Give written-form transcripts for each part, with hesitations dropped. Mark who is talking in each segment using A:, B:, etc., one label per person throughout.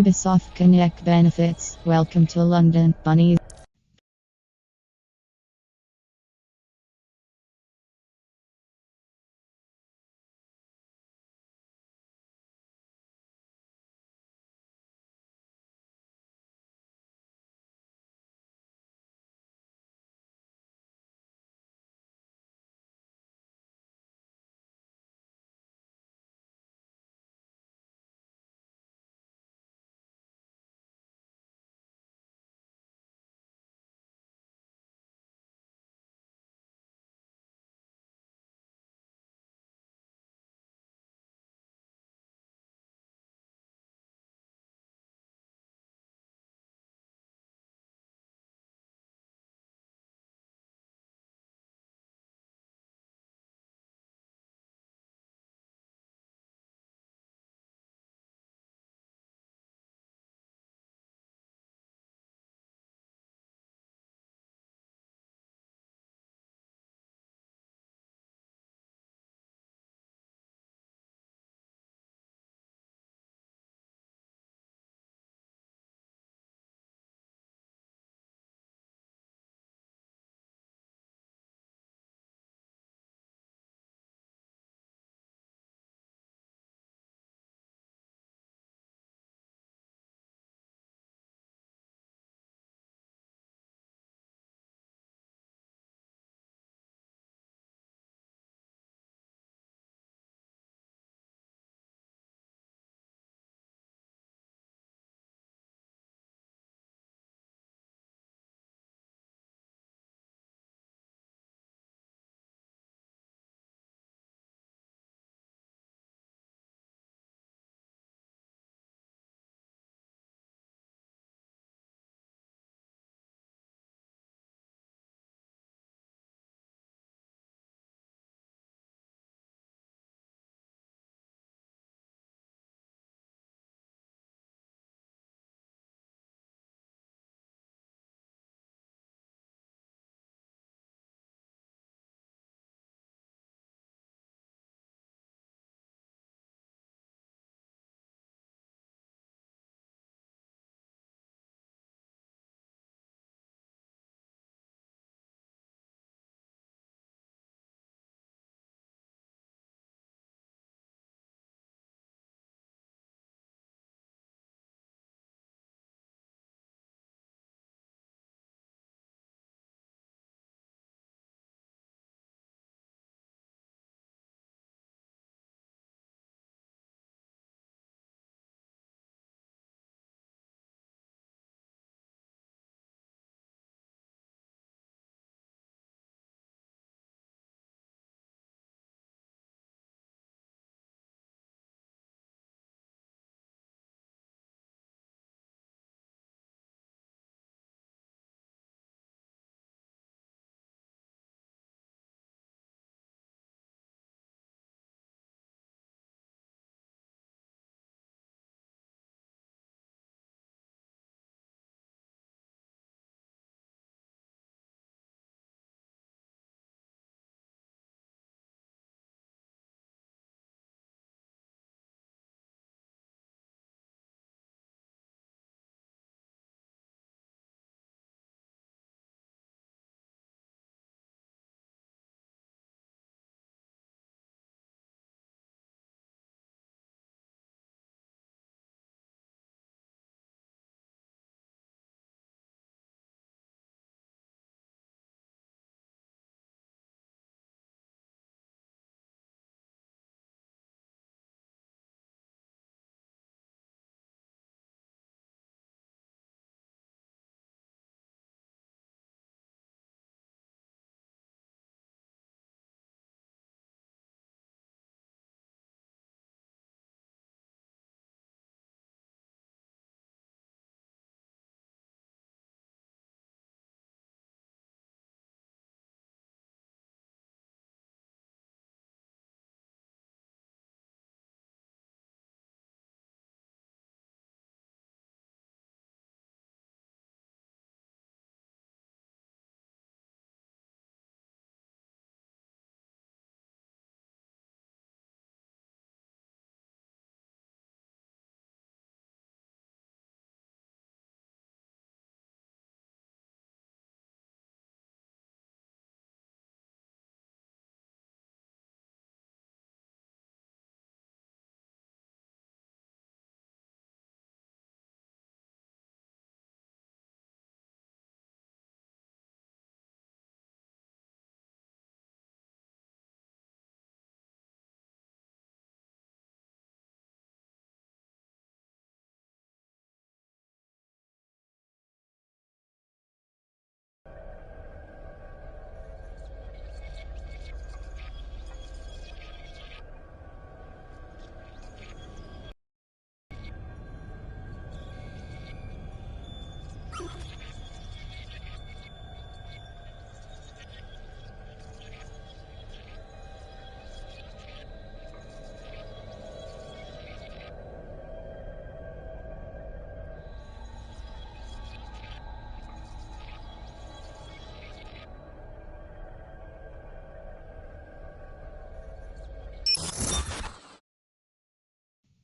A: Ubisoft Connect benefits. Welcome to London, bunnies.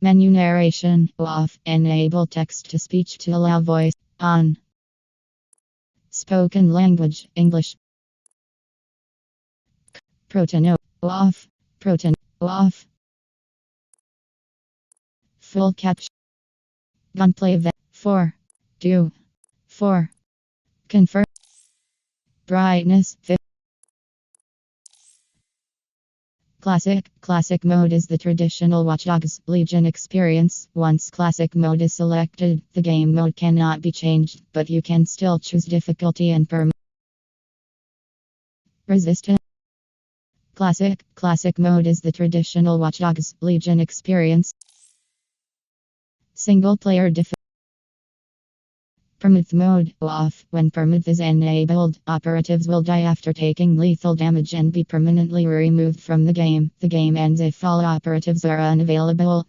A: Menu narration off. Enable text to speech to allow voice on. Spoken language English. Proton off. Proton off. Full caption. Gunplay 4. 2. 4. Confirm. Brightness 50. Classic mode is the traditional Watchdogs Legion experience. Once classic mode is selected, the game mode cannot be changed, but you can still choose difficulty and resistance. Classic mode is the traditional Watchdogs Legion experience. Single player Permadeath mode off. When permadeath is enabled, operatives will die after taking lethal damage and be permanently removed from the game. The game ends if all operatives are unavailable.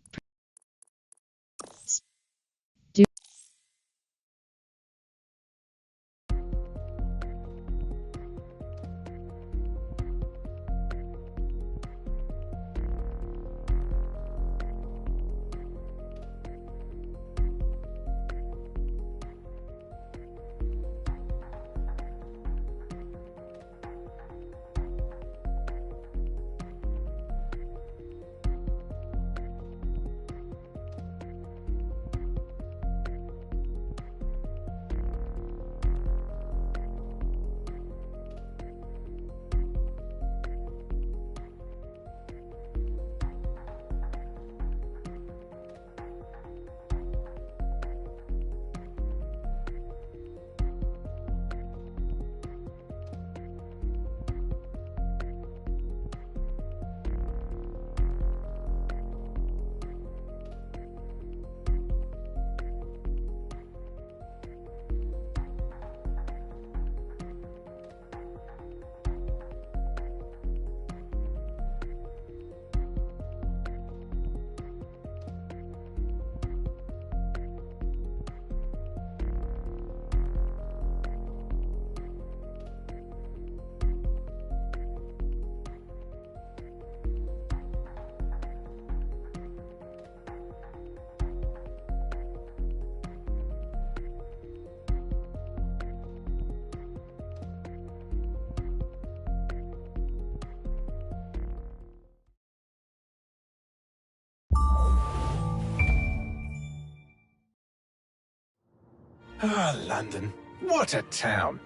B: Ah, London. What a town.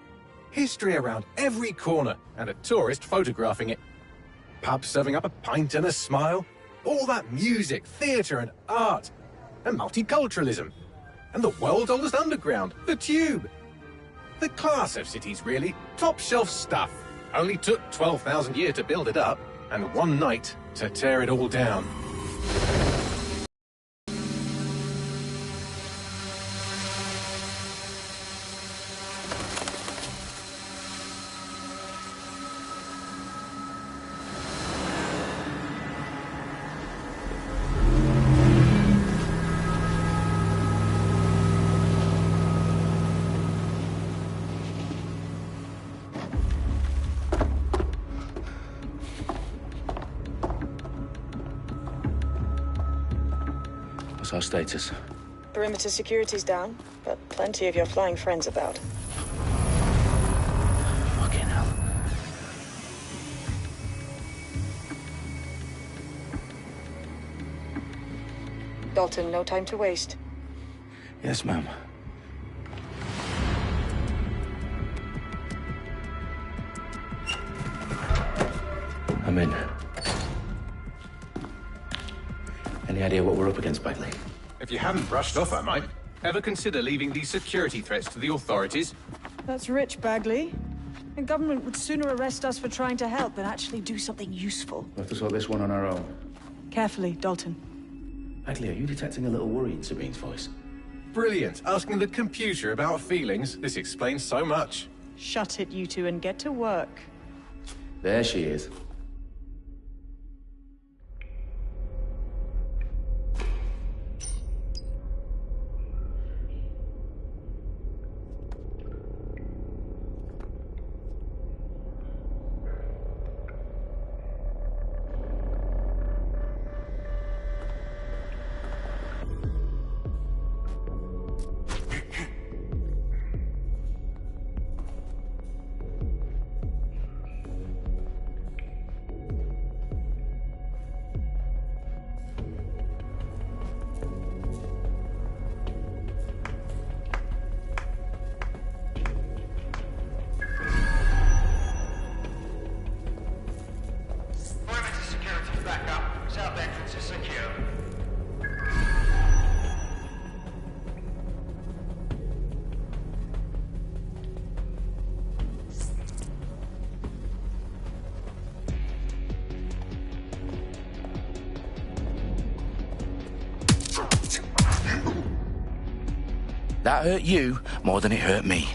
B: History around every corner and a tourist photographing it. Pubs serving up a pint and a smile. All that music, theatre and art. And multiculturalism. And the world's oldest underground, the Tube. The class of cities, really. Top shelf stuff. Only took 12,000 years to build it up, and one night to tear it all down.
C: What's our status?
D: Perimeter security's down, but plenty of your flying friends about.
C: Fucking hell.
D: Dalton, no time to waste.
C: Yes, ma'am. I'm in. Any idea what we're up against, Bagley?
B: If you haven't brushed off, I might. Ever consider leaving these security threats to the authorities?
D: That's rich, Bagley. The government would sooner arrest us for trying to help than actually do something useful.
C: We'll have to sort this one on our own.
D: Carefully, Dalton.
C: Bagley, are you detecting a little worry in Sabine's voice?
B: Brilliant. Asking the computer about feelings. This explains so much.
D: Shut it, you two, and get to work.
C: There she is.
E: That hurt you more than it hurt me.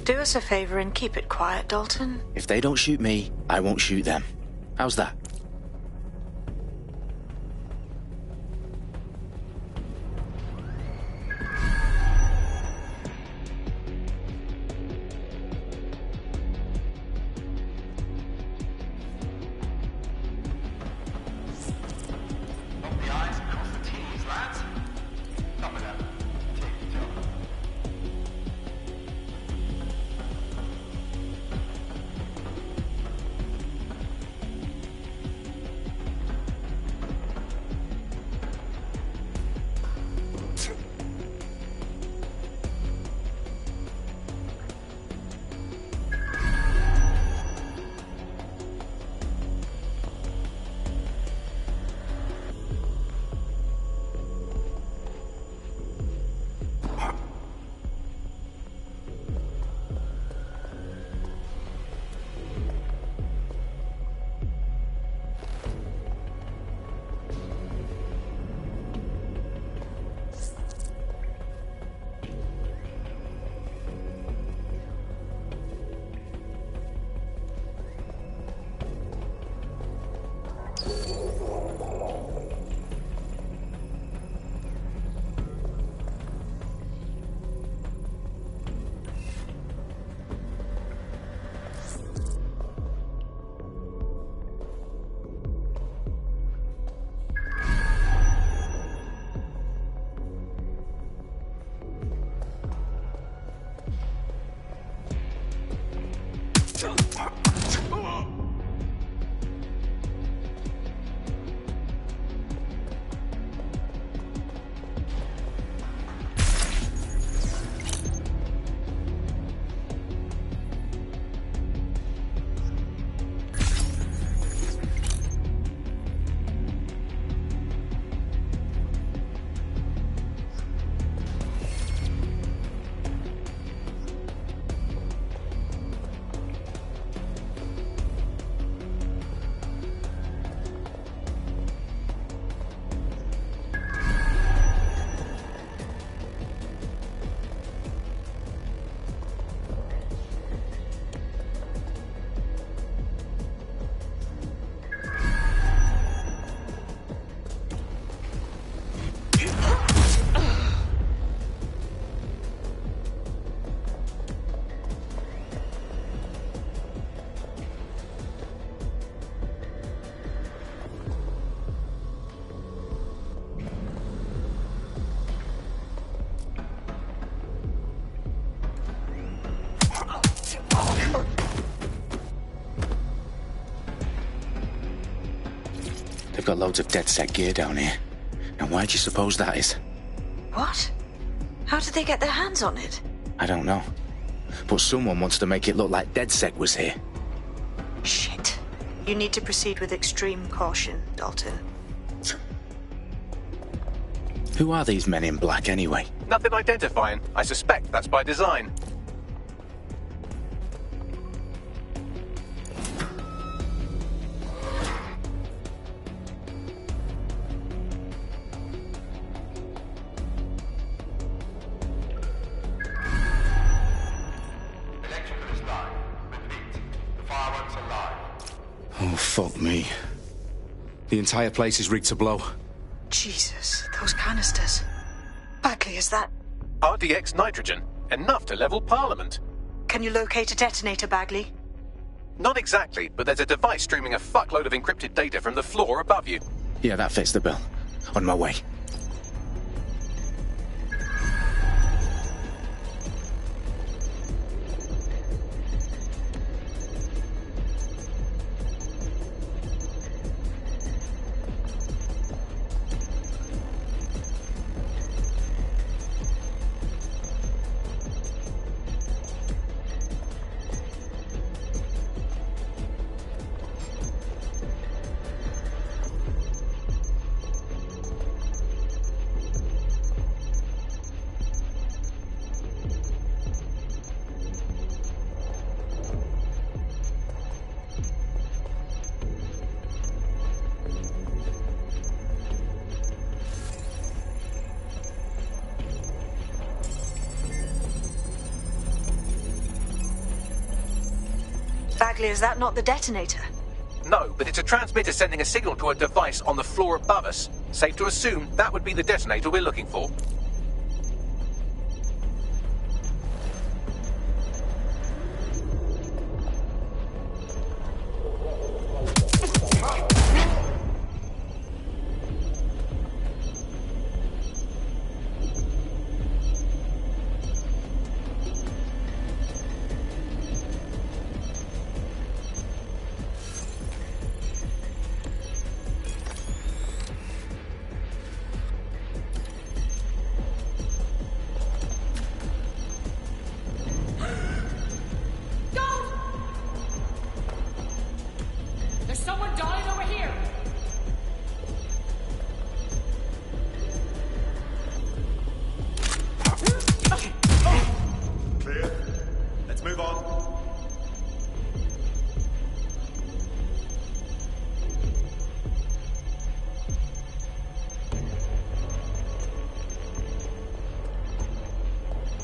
F: Do us a favor and keep it quiet, Dalton.
E: If they don't shoot me, I won't shoot them. How's that? They've got loads of DedSec gear down here. Now, why do you suppose that is?
F: What? How did they get their hands on it?
E: I don't know. But someone wants to make it look like DedSec was here.
F: Shit. You need to proceed with extreme caution, Dalton.
E: Who are these men in black, anyway?
B: Nothing identifying. I suspect that's by design.
E: Oh, fuck me. The entire place is rigged to blow.
F: Jesus, those canisters. Bagley, is that...
B: RDX nitrogen. Enough to level Parliament.
F: Can you locate a detonator, Bagley?
B: Not exactly, but there's a device streaming a fuckload of encrypted data from the floor above you.
E: Yeah, that fits the bill. On my way.
F: Bagley, is that not the detonator?
B: No, but it's a transmitter sending a signal to a device on the floor above us. Safe to assume that would be the detonator we're looking for.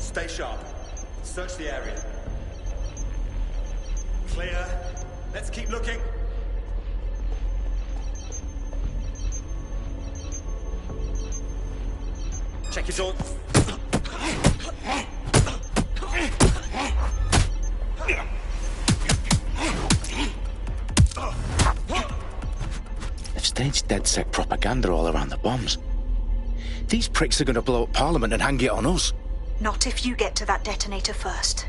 G: Stay sharp. Search the area. Clear. Let's keep looking. Check it all.
E: They've staged DedSec propaganda all around the bombs. These pricks are going to blow up Parliament and hang it on us.
F: Not if you get to that detonator first.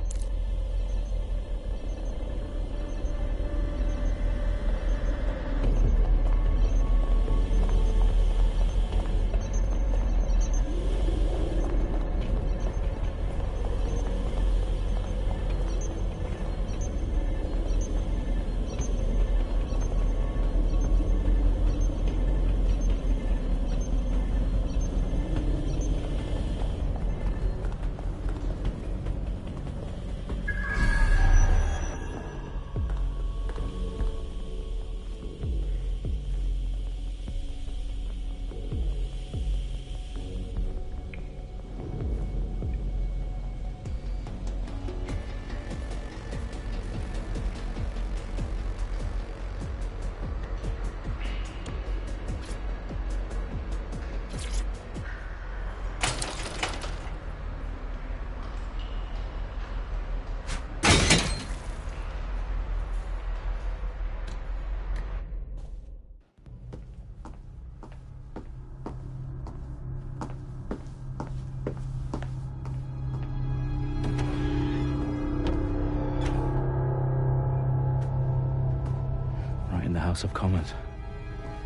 E: Right in the House of Commons.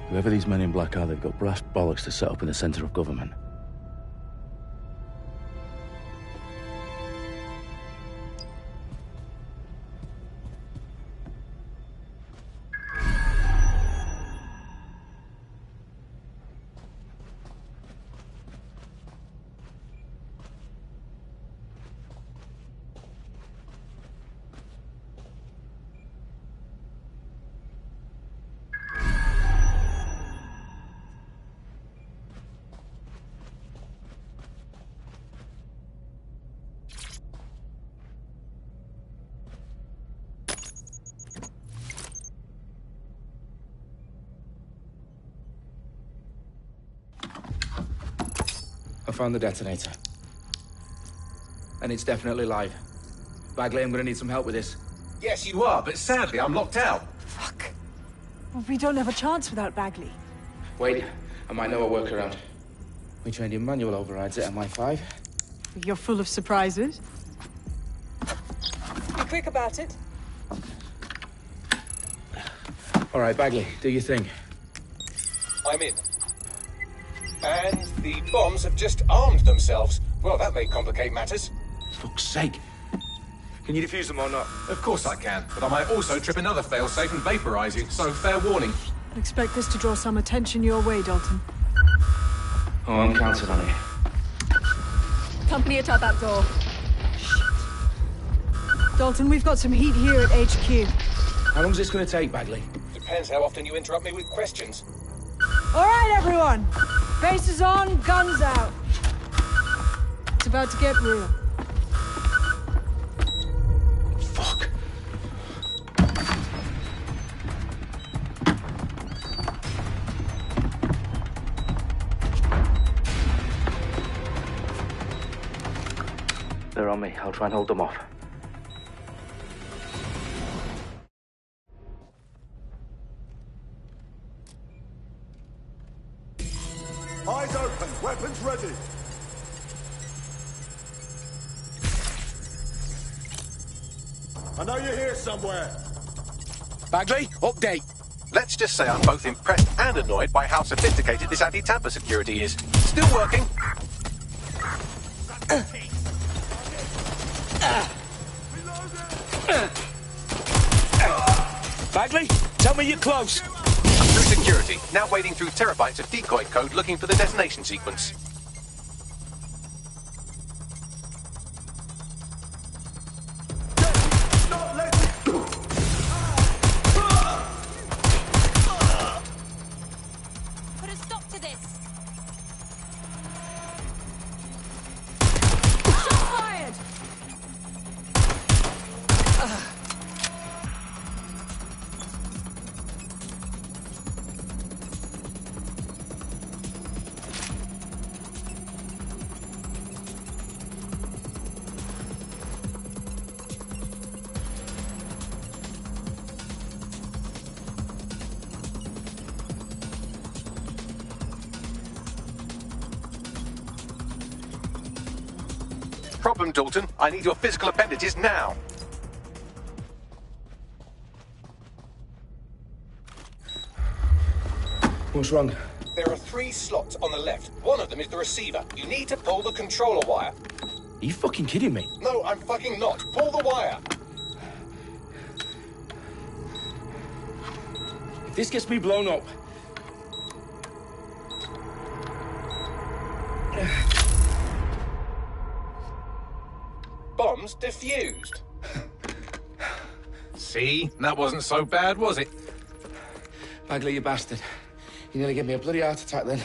E: Whoever these men in black are, they've got brass bollocks to set up in the centre of government.
H: I found the detonator. And it's definitely live. Bagley, I'm gonna need some help with this.
B: Yes, you are, but sadly, I'm locked out.
D: Fuck. Well, we don't have a chance without Bagley.
H: Wait, I might know a workaround. We trained in manual overrides at MI5.
D: You're full of surprises. Be quick about it.
H: All right, Bagley, do your thing.
B: I'm in. And the bombs have just armed themselves. Well, that may complicate matters.
H: Fuck's sake. Can you defuse them or not?
B: Of course I can, but I might also trip another failsafe and vaporize you, so fair warning.
D: I expect this to draw some attention your way, Dalton.
H: Oh, I'm counting on it.
D: Company at our back door. Shit. Dalton, we've got some heat here at HQ.
H: How long's this gonna take, Bagley?
B: Depends how often you interrupt me with questions.
D: All right, everyone. Faces on, guns out. It's about to get real.
H: Fuck. They're on me. I'll try and hold them off.
I: Eyes open, weapons ready. I know you're here somewhere.
H: Bagley, update.
B: Let's just say I'm both impressed and annoyed by how sophisticated this anti-tamper security is. Still working.
H: Bagley, tell me you're close.
B: I'm through security, now wading through terabytes of decoy code looking for the detonation sequence.
J: Put a stop to this. Shots fired.
B: Problem, Dalton. I need your physical appendages now.
H: What's wrong?
B: There are 3 slots on the left. One of them is the receiver. You need to pull the controller wire.
H: Are you fucking kidding me?
B: No, I'm fucking not. Pull the wire.
H: If this gets me blown up...
B: Bombs defused. See? That wasn't so bad, was it?
H: Bagley, you bastard. You nearly gave me a bloody heart attack then.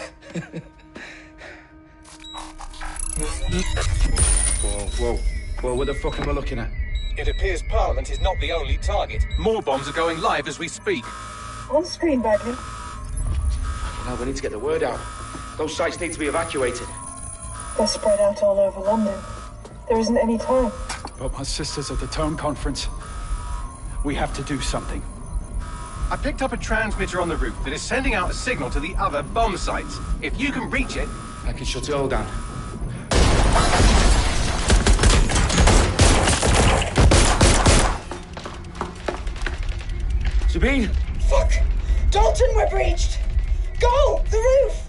H: Whoa, what the fuck am I looking at?
B: It appears Parliament is not the only target. More bombs are going live as we speak.
D: On screen, Bagley.
H: Now we need to get the word out. Those sites need to be evacuated.
K: They're spread out all over London. There isn't any time.
L: But my sister's at the town conference. We have to do something.
B: I picked up a transmitter on the roof that is sending out a signal to the other bomb sites. If you can reach it...
H: I can shut it all down.
K: Sabine! Fuck! Dalton, we're breached! Go! The roof!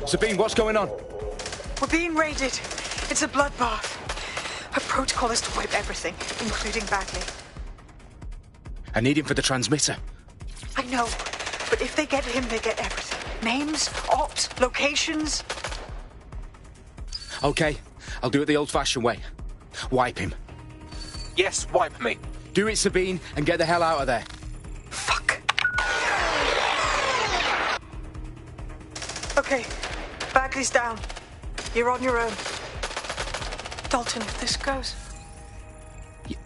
E: Sabine, what's going on?
F: We're being raided. It's a bloodbath. Her protocol is to wipe everything, including Bagley.
E: I need him for the transmitter.
F: I know, but if they get him, they get everything. Names, ops, locations.
E: Okay, I'll do it the old-fashioned way. Wipe him.
B: Yes, wipe me.
E: Do it, Sabine, and get the hell out of there.
F: Fuck. Okay, Bagley's down. You're on your own. Dalton, if this goes...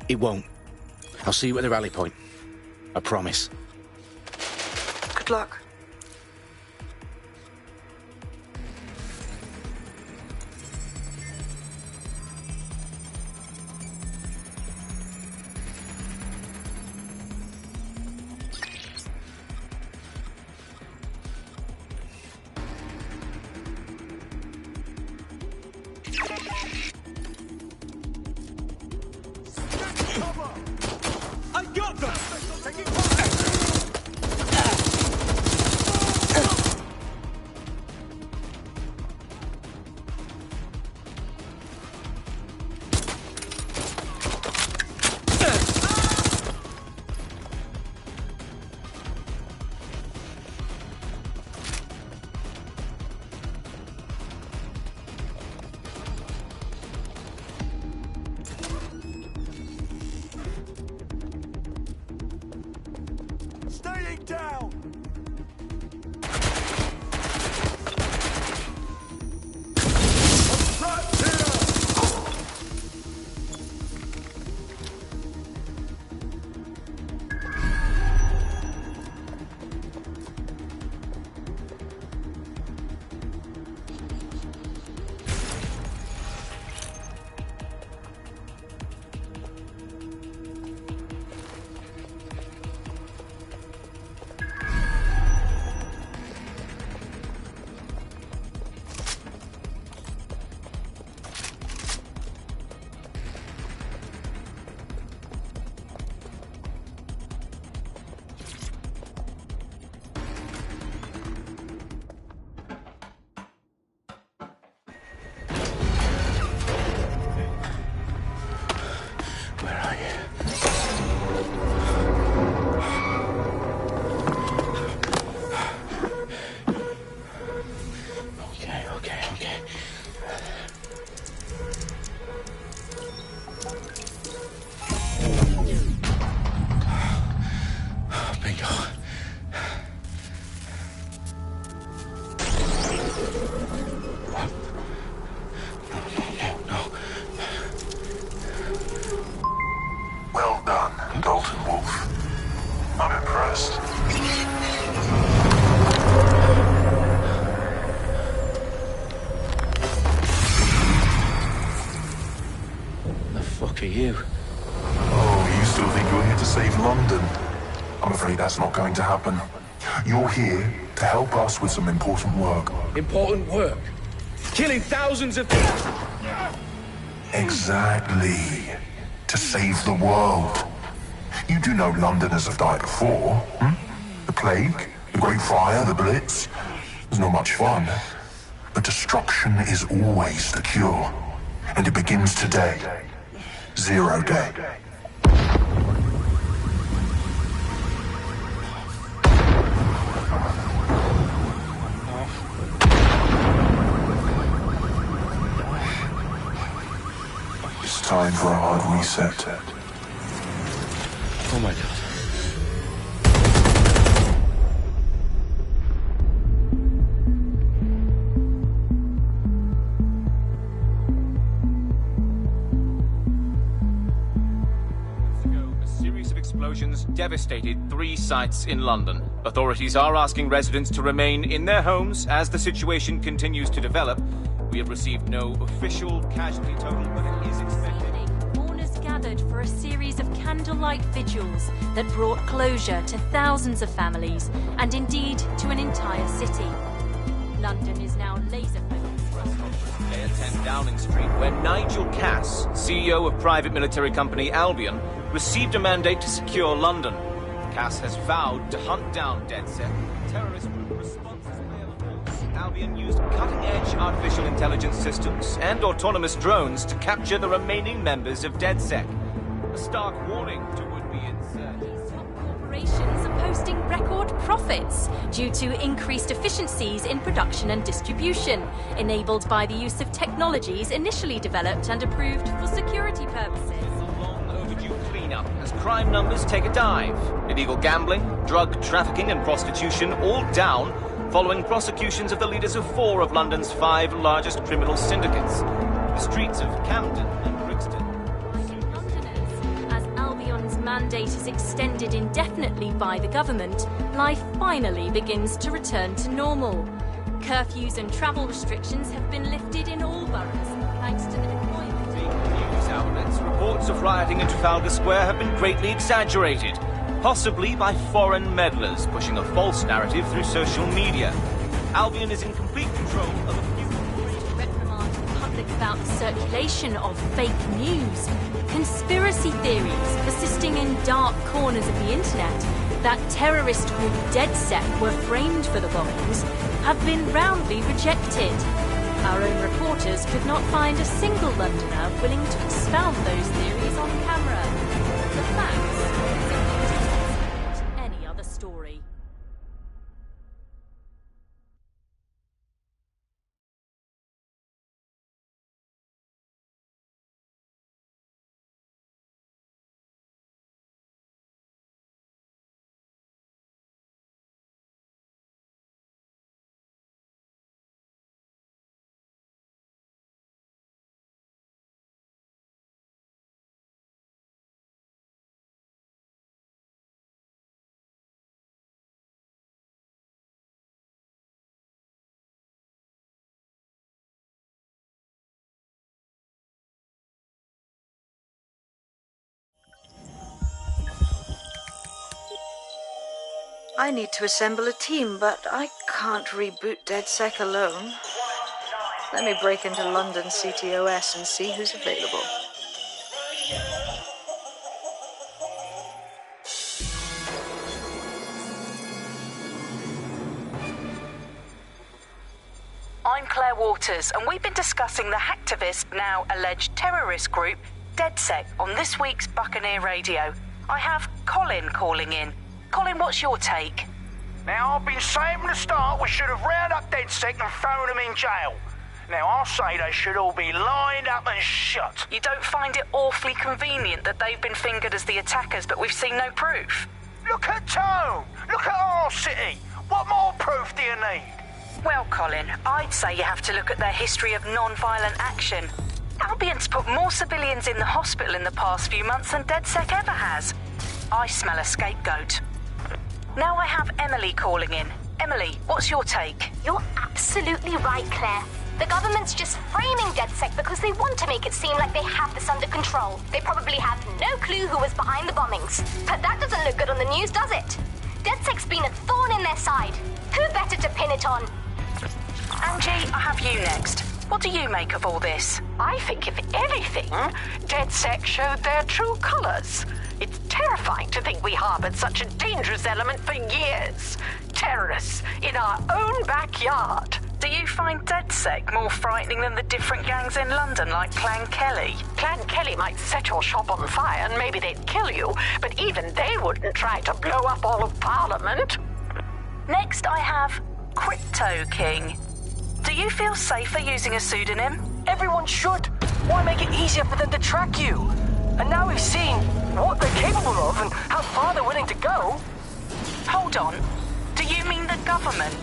E: It won't. I'll see you at the rally point. I promise.
F: Good luck.
G: I got them! Staying down!
I: Well done, Dalton Wolf. I'm impressed.
E: The fuck are you?
I: Oh, you still think you're here to save London? I'm afraid that's not going to happen. You're here to help us with some important work.
H: Important work? Killing thousands of people?
I: Exactly. To save the world. You do know Londoners have died before, hmm? The Plague, the Great Fire, the Blitz. It's not much fun. But destruction is always the cure. And it begins today. 0 day. It's time for a hard reset.
E: Oh my god.
M: A series of explosions devastated 3 sites in London. Authorities are asking residents to remain in their homes as the situation continues to develop. We have received no official casualty total, but it is expected.
J: Mourners gather
N: gathered for a series of candlelight vigils that brought closure to thousands of families and indeed to an entire city. London is now laser-focused.
M: Today at 10 Downing Street, where Nigel Cass, CEO of private military company Albion, received a mandate to secure London. Cass has vowed to hunt down DedSec, terrorist group responsible for force. Albion used cutting-edge artificial intelligence systems and autonomous drones to capture the remaining members of DedSec. A stark warning to would-be insurgents.
N: Corporations are posting record profits due to increased efficiencies in production and distribution, enabled by the use of technologies initially developed and approved for security purposes.
M: Cleanup as crime numbers take a dive. Illegal gambling, drug trafficking and prostitution all down following prosecutions of the leaders of 4 of London's 5 largest criminal syndicates. The streets of Camden and Brixton.
N: Londoners, as Albion's mandate is extended indefinitely by the government, life finally begins to return to normal. Curfews and travel restrictions have been lifted in all boroughs, thanks to the deployment.
M: News outlets, reports of rioting in Trafalgar Square have been greatly exaggerated, possibly by foreign meddlers pushing a false narrative through social media. Albion is in complete control of a few...
N: reprimand the public about the circulation of fake news, conspiracy theories persisting in dark corners of the internet that terrorist group DedSec were framed for the bombings have been roundly rejected. Our own reporters could not find a single Londoner willing to expound those theories on camera. The facts simply don't any other story.
F: I need to assemble a team, but I can't reboot DedSec alone. Let me break into London CTOS and see who's available.
O: I'm Claire Waters, and we've been discussing the hacktivist, now alleged terrorist group, DedSec, on this week's Buccaneer Radio. I have Colin calling in. Colin, what's your take?
P: Now, I've been saying from the start we should have rounded up DedSec and thrown them in jail. Now, I'll say they should all be lined up and shot.
O: You don't find it awfully convenient that they've been fingered as the attackers, but we've seen no proof?
P: Look at Tone! Look at our city! What more proof do you need?
O: Well, Colin, I'd say you have to look at their history of non-violent action. Albion's put more civilians in the hospital in the past few months than DedSec ever has. I smell a scapegoat. Now I have Emily calling in. Emily, what's your take?
Q: You're absolutely right, Claire. The government's just framing DedSec because they want to make it seem like they have this under control. They probably have no clue who was behind the bombings. But that doesn't look good on the news, does it? DedSec's been a thorn in their side. Who better to pin it on?
O: Angie, I have you next. What do you make of all this?
R: I think, if anything, DedSec showed their true colours. It's terrifying to think we harboured such a dangerous element for years. Terrorists in our own backyard.
O: Do you find DedSec more frightening than the different gangs in London, like Clan Kelly?
R: Clan Kelly might set your shop on fire and maybe they'd kill you, but even they wouldn't try to blow up all of Parliament.
O: Next, I have Crypto King. Do you feel safer using a pseudonym?
S: Everyone should. Why make it easier for them to track you? And now we've seen what they're capable of and how far they're willing to go.
O: Hold on. Do you mean the government?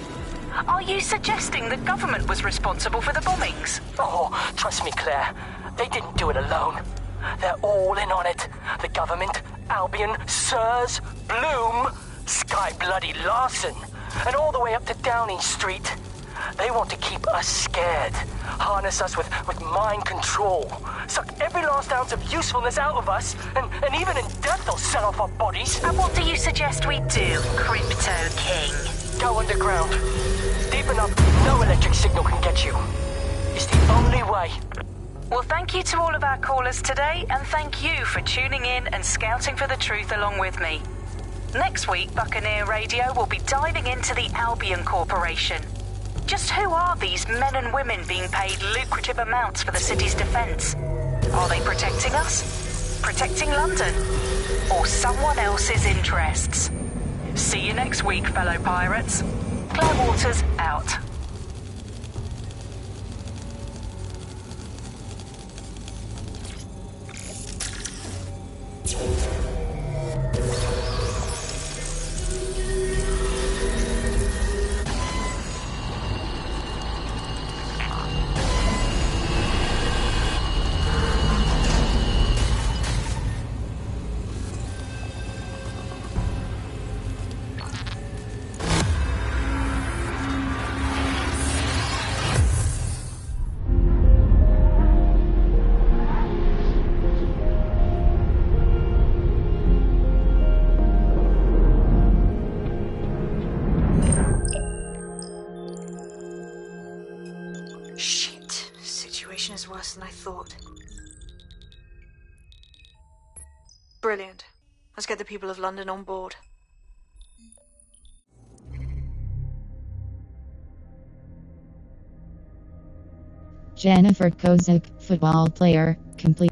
O: Are you suggesting the government was responsible for the bombings?
S: Oh, trust me, Claire. They didn't do it alone. They're all in on it. The government, Albion, Sirs, Bloom, Sky Bloody Larson, and all the way up to Downing Street. They want to keep us scared, harness us with mind control, suck every last ounce of usefulness out of us, and even in death they'll sell off our bodies.
O: And what do you suggest we do, Crypto King?
S: Go underground. Deep enough, no electric signal can get you. It's the only way.
O: Well, thank you to all of our callers today, and thank you for tuning in and scouting for the truth along with me. Next week, Buccaneer Radio will be diving into the Albion Corporation. Just who are these men and women being paid lucrative amounts for the city's defense? Are they protecting us? Protecting London? Or someone else's interests? See you next week, fellow pirates. Claire Waters, out. Worse than I thought. Brilliant. Let's get the people of London on board.
A: Jennifer Kozik, football player, complete.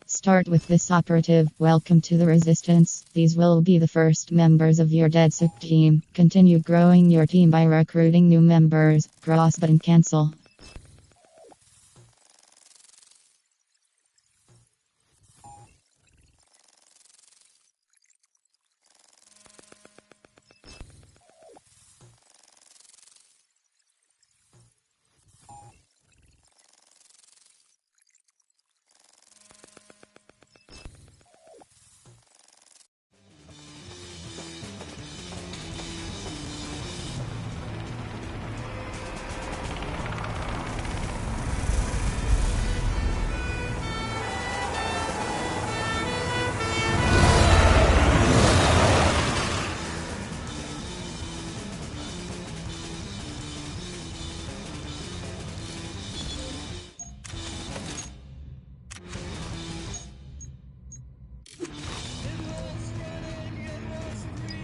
A: Start with this operative. Welcome to the Resistance. These will be the first members of your DedSec team. Continue growing your team by recruiting new members. Cross button cancel.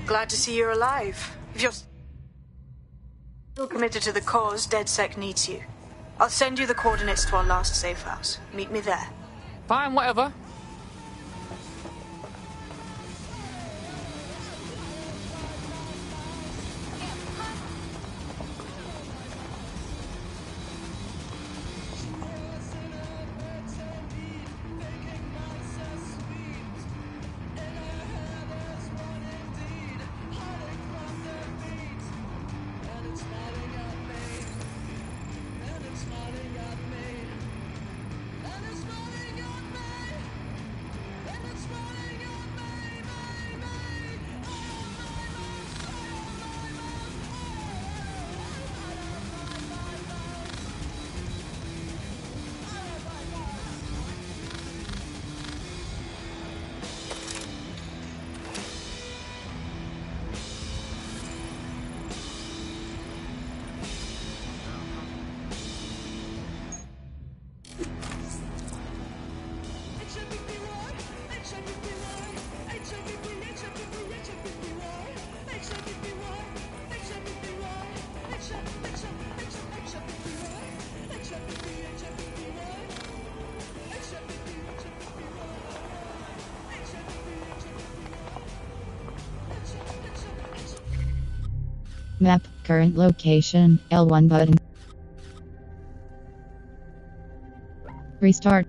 F: Glad to see you're alive. If you're still committed to the cause, DedSec needs you. I'll send you the coordinates to our last safe house. Meet me there.
H: Fine, whatever.
A: Map, current location, L1 button. Restart.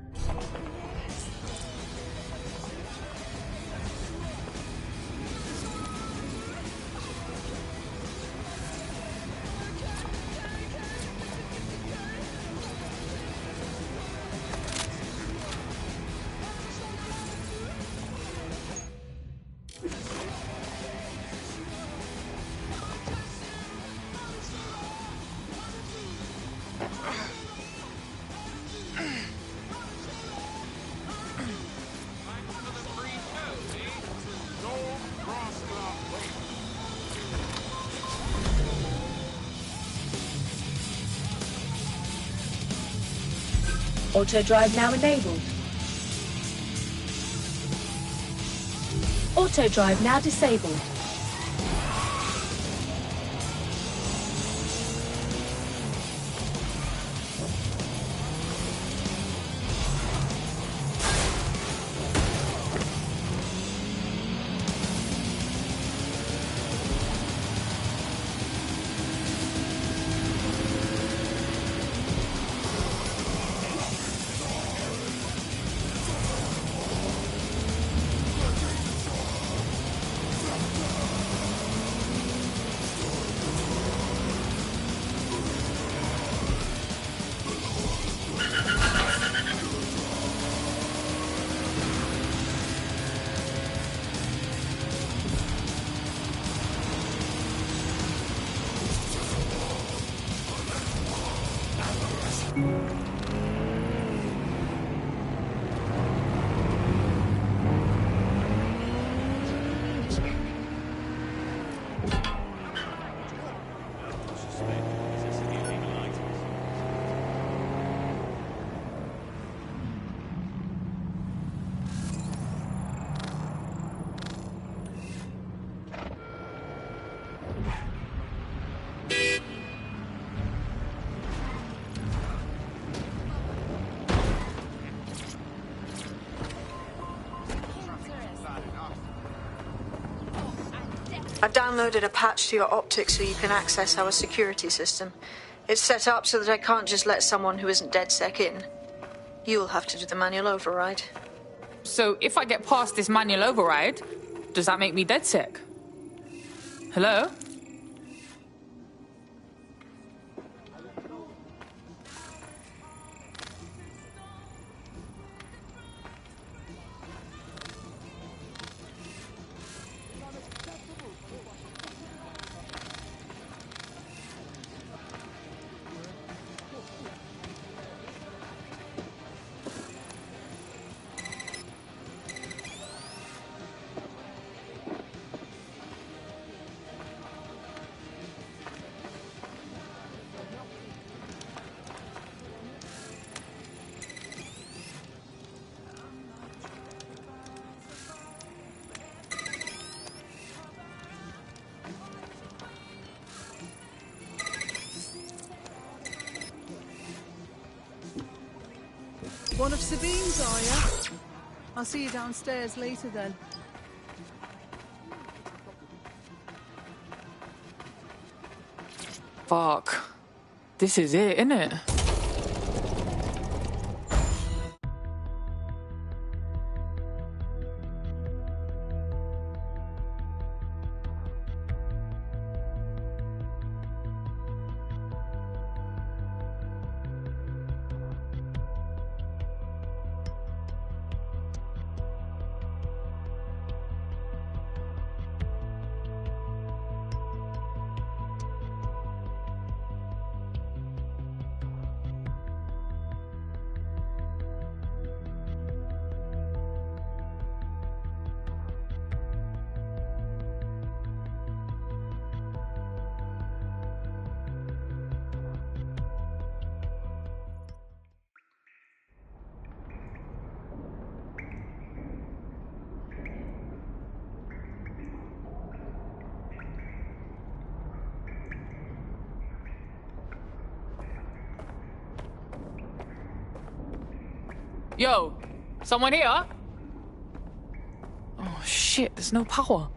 T: Auto drive now enabled. Auto drive now disabled.
F: I've downloaded a patch to your optics so you can access our security system. It's set up so that I can't just let someone who isn't DedSec in. You'll have to do the manual override.
U: So if I get past this manual override, does that make me DedSec? Hello?
D: One of Sabine's, are you? I'll see you downstairs later then.
U: Fuck. This is it, innit? Yo, someone here? Oh shit, there's no power.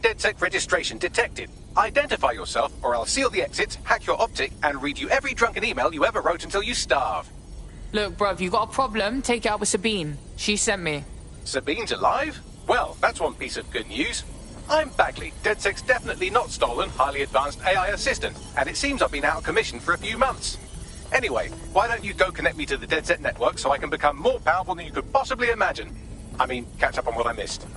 B: DedSec registration detected. Identify yourself, or I'll seal the exits, hack your optic, and read you every drunken email you ever wrote until you starve.
U: Look, bruv, you got a problem? Take it out with Sabine. She sent me.
B: Sabine's alive? Well, that's one piece of good news. I'm Bagley, DedSec's definitely not stolen, highly advanced AI assistant, and it seems I've been out of commission for a few months. Anyway, why don't you go connect me to the DedSec network so I can become more powerful than you could possibly imagine? I mean, catch up on what I missed.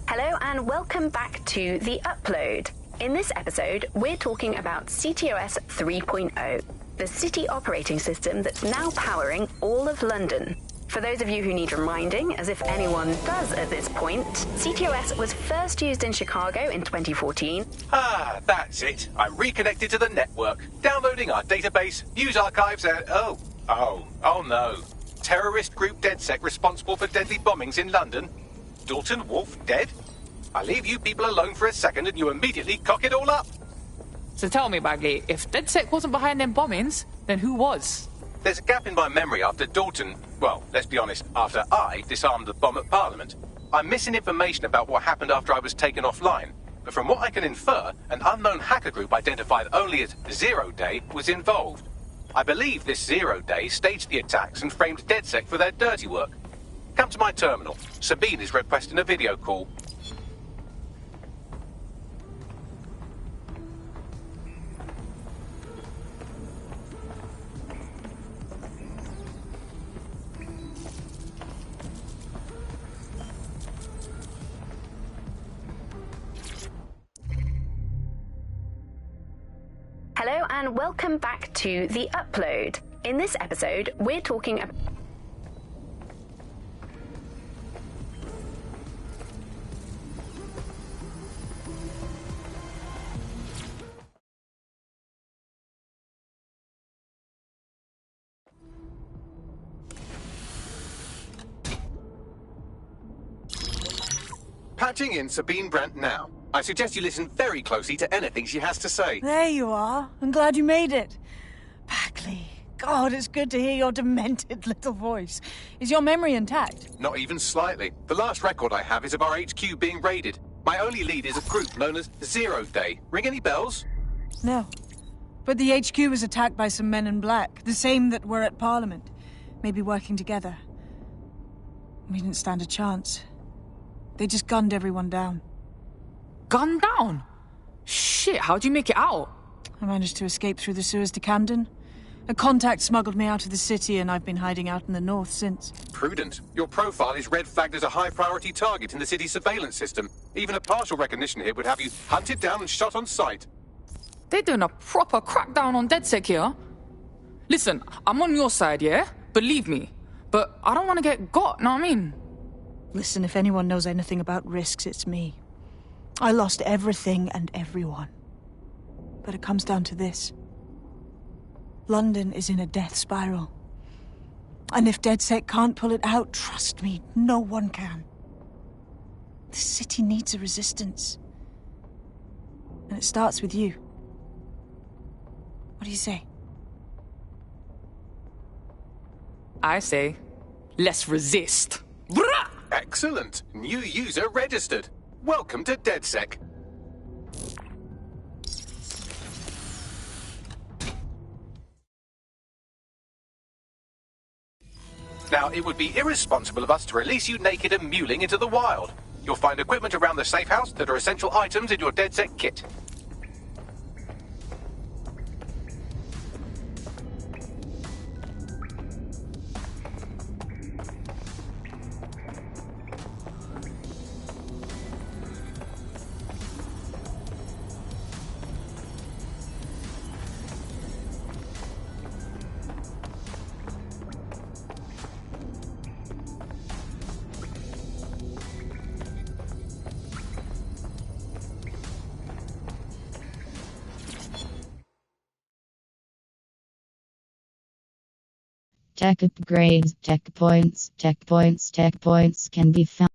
C: Hello and welcome back to The Upload. In this episode, we're talking about CTOS 3.0, the city operating system that's now powering all of London. For those of you who need reminding, as if anyone does at this point, CTOS was first used in Chicago in 2014.
B: Ah, that's it. I'm reconnected to the network, downloading our database, news archives, and oh no. Terrorist group DedSec responsible for deadly bombings in London. Dalton Wolf dead? I leave you people alone for a second and you immediately cock it all up.
U: So tell me, Bagley, if DedSec wasn't behind them bombings, then who was?
B: There's a gap in my memory after Dalton, well, let's be honest, after I disarmed the bomb at Parliament. I'm missing information about what happened after I was taken offline. But from what I can infer, an unknown hacker group identified only as Zero Day was involved. I believe this Zero Day staged the attacks and framed DedSec for their dirty work. Come to my terminal. Sabine is requesting a video call.
C: Hello and welcome back to The Upload. In this episode, we're talking about...
B: Patching in Sabine Brandt now. I suggest you listen very closely to anything she has to say.
D: There you are. I'm glad you made it. Bagley, God, it's good to hear your demented little voice. Is your memory intact?
B: Not even slightly. The last record I have is of our HQ being raided. My only lead is a group known as Zero Day. Ring any bells?
D: No. But the HQ was attacked by some men in black, the same that were at Parliament. Maybe working together. We didn't stand a chance. They just gunned everyone down.
U: Gunned down? Shit, how'd you make it out?
D: I managed to escape through the sewers to Camden. A contact smuggled me out of the city, and I've been hiding out in the north since.
B: Prudent. Your profile is red flagged as a high-priority target in the city's surveillance system. Even a partial recognition here would have you hunted down and shot on sight.
U: They're doing a proper crackdown on DedSec here. Listen, I'm on your side, yeah? Believe me. But I don't want to get got, know what I mean?
D: Listen, if anyone knows anything about risks, it's me. I lost everything and everyone. But it comes down to this. London is in a death spiral. And if DedSec can't pull it out, trust me, no one can. The city needs a resistance. And it starts with you. What do you say?
U: I say, let's resist.
B: Excellent. New user registered. Welcome to DedSec. Now, it would be irresponsible of us to release you naked and mewling into the wild. You'll find equipment around the safe house that are essential items in your DedSec kit.
A: Tech upgrades, checkpoints can be found.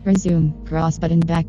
A: Resume, cross button back.